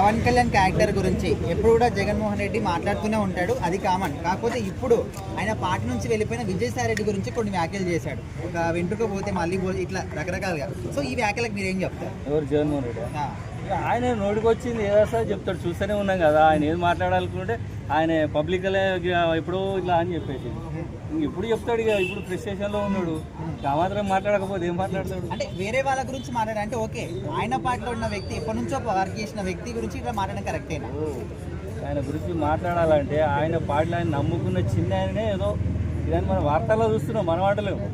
Pawan Kalyan character గురించి ఎప్పుడు కూడా జగన్మోహన్ రెడ్డి మాట్లాడుతూనే ఉంటాడు, అది కామన్. కాకపోతే ఇప్పుడు ఆయన పార్టీ నుంచి వెళ్ళిపోయిన విజయసాయి రెడ్డి గురించి కొన్ని వ్యాఖ్యలు చేశాడు. ఒక వెంట్రుక పోతే మళ్ళీ ఇట్లా రకరకాలుగా. సో ఈ వ్యాఖ్యలకు మీరు ఏం చెప్తారు? ఎవరు జగన్మోహన్ రెడ్డి? ఆయన నోటికి వచ్చింది ఏదో చెప్తాడు, చూస్తూనే ఉన్నాం కదా. ఆయన ఏది మాట్లాడాలనుకుంటే ఆయన పబ్లిక్లే ఎప్పుడో ఇట్లా అని చెప్పేసి ఇప్పుడు చెప్తాడు. ఇక ఇప్పుడు ప్రెస్ స్టేషన్లో ఉన్నాడు, ఆ మాత్రం మాట్లాడకపోతే ఏం మాట్లాడతాడు? అంటే వేరే వాళ్ళ గురించి మాట్లాడంటే ఓకే, ఆయన పార్టీలో ఉన్న వ్యక్తి ఎప్పటి నుంచో వర్క్ చేసిన వ్యక్తి గురించి ఇట్లా మాట్లాడడం కరెక్టేనా? ఆయన గురించి మాట్లాడాలంటే ఆయన పార్టీలో ఆయన నమ్ముకున్న చిన్న ఆయననే ఏదో ఇదని మనం వార్తల్లో చూస్తున్నాం, మన మాటలేము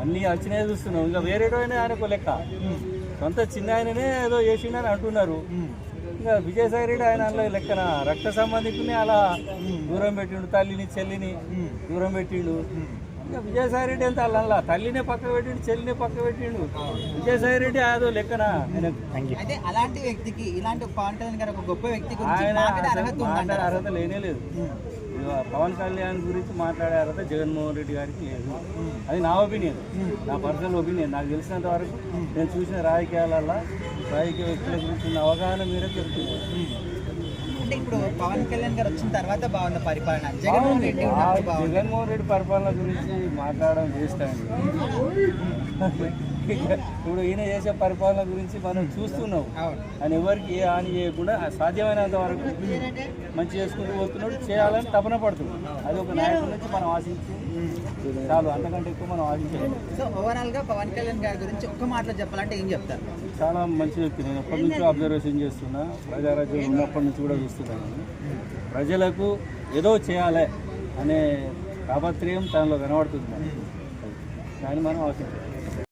అన్నీ వచ్చినాయి చూస్తున్నాం. ఇంకా వేరేటోనే ఆయనకు లెక్క, సొంత చిన్న ఆయననే ఏదో చేసిండని అంటున్నారు. ఇంకా విజయసాయి రెడ్డి ఆయన లెక్కన రక్త సంబంధికుని అలా దూరం పెట్టిండు, తల్లిని చెల్లిని దూరం పెట్టిండు. ఇంకా విజయసాయి రెడ్డి ఎంత అలా తల్లినే పక్క పెట్టిండు, చెల్లినే పక్క పెట్టిండు. విజయసాయి రెడ్డి అదో లెక్కన. అయితే అలాంటి వ్యక్తికి ఇలాంటి పవన్ కళ్యాణ్ గారు ఒక గొప్ప వ్యక్తి ఆయన మాట్లాడే అర్హత లేనే లేదు. పవన్ కళ్యాణ్ గురించి మాట్లాడే అర్హత జగన్మోహన్ రెడ్డి గారికి లేదు. అది నా ఒపీనియన్, నా పర్సనల్ ఒపీనియన్. నాకు తెలిసినంత వరకు నేను చూసిన రాజకీయ వ్యక్తుల గురించి ఉన్న అవగాహన మీరే తెలుస్తుంది. అంటే ఇప్పుడు పవన్ కళ్యాణ్ గారు వచ్చిన తర్వాత బాగున్న పరిపాలన, జగన్మోహన్ రెడ్డి పరిపాలన గురించి మాట్లాడడం చేస్తాను. ఇప్పుడు ఈయన చేసే పరిపాలన గురించి మనం చూస్తున్నాం. ఆయన ఎవరికి ఏ హాని చేయకుండా సాధ్యమైనంత వరకు మంచి చేసుకుంటూ పోతున్నాడు, చేయాలని తపన పడుతున్నాడు. అది ఒక నాయకుడి నుంచి మనం ఆశించి చాలు, అంతకంటే ఎక్కువ మనం ఆశించలేదు. సో ఓవరాల్గా పవన్ కళ్యాణ్ గారి గురించి ఒక్క మాటలో చెప్పాలంటే ఏం చెప్తారు? చాలా మంచి వ్యక్తి. నేను ఎప్పటి నుంచో అబ్జర్వేషన్ చేస్తున్నా, ప్రజారాజ్యం ఉన్నప్పటి నుంచి కూడా చూస్తున్నాను. ప్రజలకు ఏదో చేయాలి అనే తాపత్రయం తనలో కనబడుతుంది, కానీ మనం ఆశించాలి.